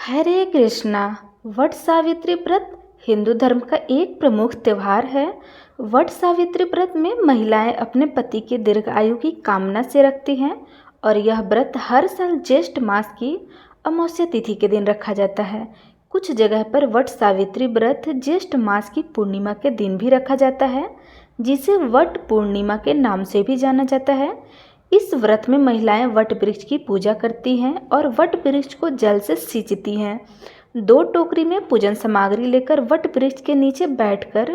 हरे कृष्णा। वट सावित्री व्रत हिंदू धर्म का एक प्रमुख त्यौहार है। वट सावित्री व्रत में महिलाएं अपने पति की दीर्घायु की कामना से रखती हैं और यह व्रत हर साल ज्येष्ठ मास की अमावस्या तिथि के दिन रखा जाता है। कुछ जगह पर वट सावित्री व्रत ज्येष्ठ मास की पूर्णिमा के दिन भी रखा जाता है, जिसे वट पूर्णिमा के नाम से भी जाना जाता है। इस व्रत में महिलाएं वट वृक्ष की पूजा करती हैं और वट वृक्ष को जल से सींचती हैं। 2 टोकरी में पूजन सामग्री लेकर वट वृक्ष के नीचे बैठकर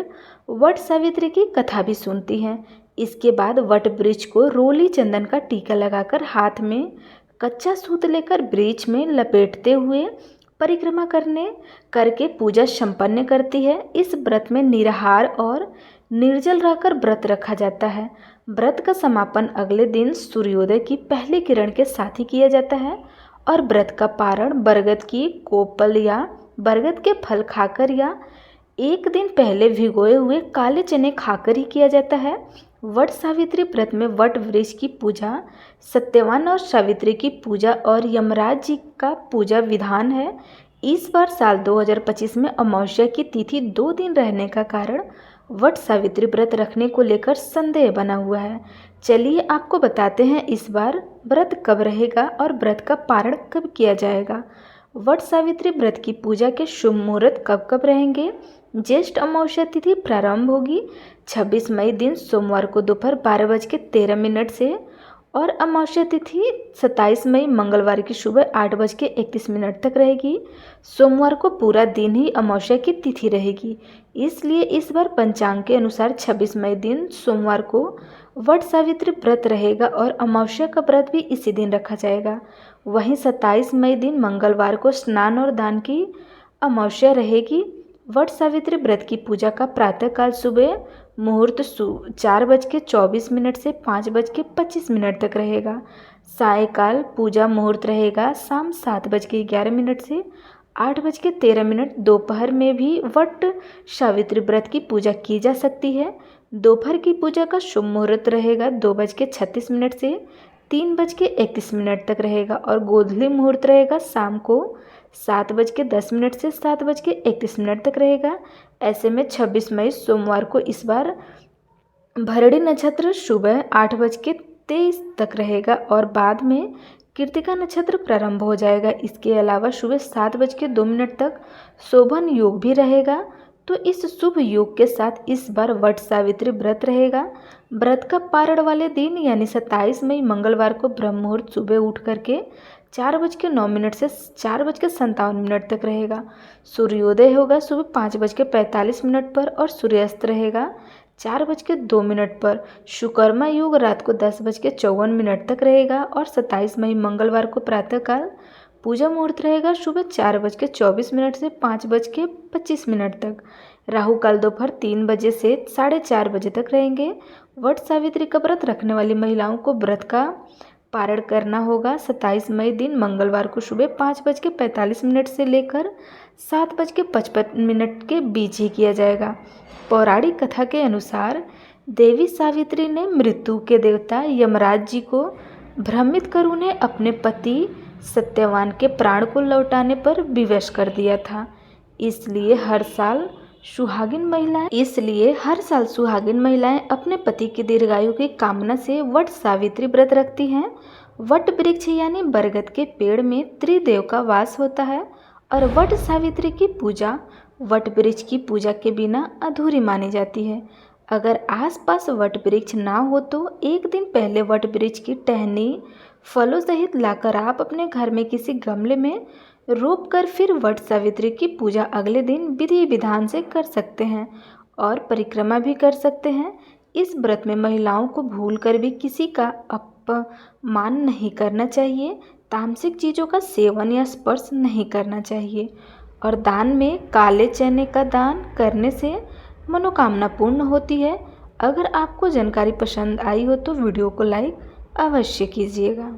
वट सावित्री की कथा भी सुनती हैं। इसके बाद वट वृक्ष को रोली चंदन का टीका लगाकर हाथ में कच्चा सूत लेकर वृक्ष में लपेटते हुए परिक्रमा करके पूजा संपन्न करती है। इस व्रत में निराहार और निर्जल रहकर व्रत रखा जाता है। व्रत का समापन अगले दिन सूर्योदय की पहली किरण के साथ ही किया जाता है और व्रत का पारण बरगद की कोपल या बरगद के फल खाकर या एक दिन पहले भिगोए हुए काले चने खाकर ही किया जाता है। वट सावित्री व्रत में वट वृक्ष की पूजा, सत्यवान और सावित्री की पूजा और यमराज जी का पूजा विधान है। इस बार साल 2025 में अमावस्या की तिथि 2 दिन रहने का कारण वट सावित्री व्रत रखने को लेकर संदेह बना हुआ है। चलिए आपको बताते हैं इस बार व्रत कब रहेगा और व्रत का पारण कब किया जाएगा। वट सावित्री व्रत की पूजा के शुभ मुहूर्त कब कब रहेंगे। ज्येष्ठ अमावस्या तिथि प्रारंभ होगी 26 मई दिन सोमवार को दोपहर 12:13 से और अमावस्या तिथि 27 मई मंगलवार की सुबह 8:31 तक रहेगी। सोमवार को पूरा दिन ही अमावस्या की तिथि रहेगी, इसलिए इस बार पंचांग के अनुसार 26 मई दिन सोमवार को वट सावित्री व्रत रहेगा और अमावस्या का व्रत भी इसी दिन रखा जाएगा। वहीं 27 मई दिन मंगलवार को स्नान और दान की अमावस्या रहेगी। वट सावित्री व्रत की पूजा का प्रातःकाल सुबह मुहूर्त 4:24 से 5:25 तक रहेगा। सायंकाल पूजा मुहूर्त रहेगा शाम 7:11 से 8:13। दोपहर में भी वट सावित्री व्रत की पूजा की जा सकती है। दोपहर की पूजा का शुभ मुहूर्त रहेगा 2:36 से 3:31 तक रहेगा और गोधूली मुहूर्त रहेगा शाम को 7:10 से 7:31 तक रहेगा। ऐसे में 26 मई सोमवार को इस बार भरणी नक्षत्र सुबह 8:23 तक रहेगा और बाद में कृतिका नक्षत्र प्रारंभ हो जाएगा। इसके अलावा सुबह 7:02 तक शोभन योग भी रहेगा। तो इस शुभ योग के साथ इस बार वट सावित्री व्रत रहेगा। व्रत का पारण वाले दिन यानी 27 मई मंगलवार को ब्रह्म मुहूर्त सुबह उठ करके 4:09 से 4:57 तक रहेगा। सूर्योदय होगा सुबह 5:45 पर और सूर्यास्त रहेगा 4:02 पर। शुकर्मा योग रात को 10:54 तक रहेगा और 27 मई मंगलवार को प्रातःकाल पूजा मुहूर्त रहेगा सुबह 4:24 से 5:25 तक। राहु काल दोपहर 3 बजे से 4:30 बजे तक रहेंगे। वट सावित्री का व्रत रखने वाली महिलाओं को व्रत का पारण करना होगा 27 मई दिन मंगलवार को सुबह 5:45 से लेकर 7:55 के बीच ही किया जाएगा। पौराणिक कथा के अनुसार देवी सावित्री ने मृत्यु के देवता यमराज जी को भ्रमित कर उन्हें अपने पति सत्यवान के प्राण को लौटाने पर विवश कर दिया था। इसलिए हर साल सुहागिन महिलाएं अपने पति की दीर्घायु की कामना से वट सावित्री व्रत रखती हैं। वट वृक्ष यानी बरगद के पेड़ में त्रिदेव का वास होता है और वट सावित्री की पूजा वट वृक्ष की पूजा के बिना अधूरी मानी जाती है। अगर आसपास वट वृक्ष ना हो तो एक दिन पहले वट वृक्ष की टहनी फलों सहित लाकर आप अपने घर में किसी गमले में रोप कर फिर वट सावित्री की पूजा अगले दिन विधि विधान से कर सकते हैं और परिक्रमा भी कर सकते हैं। इस व्रत में महिलाओं को भूल कर भी किसी का अपमान नहीं करना चाहिए, तामसिक चीज़ों का सेवन या स्पर्श नहीं करना चाहिए और दान में काले चने का दान करने से मनोकामना पूर्ण होती है। अगर आपको जानकारी पसंद आई हो तो वीडियो को लाइक अवश्य कीजिएगा।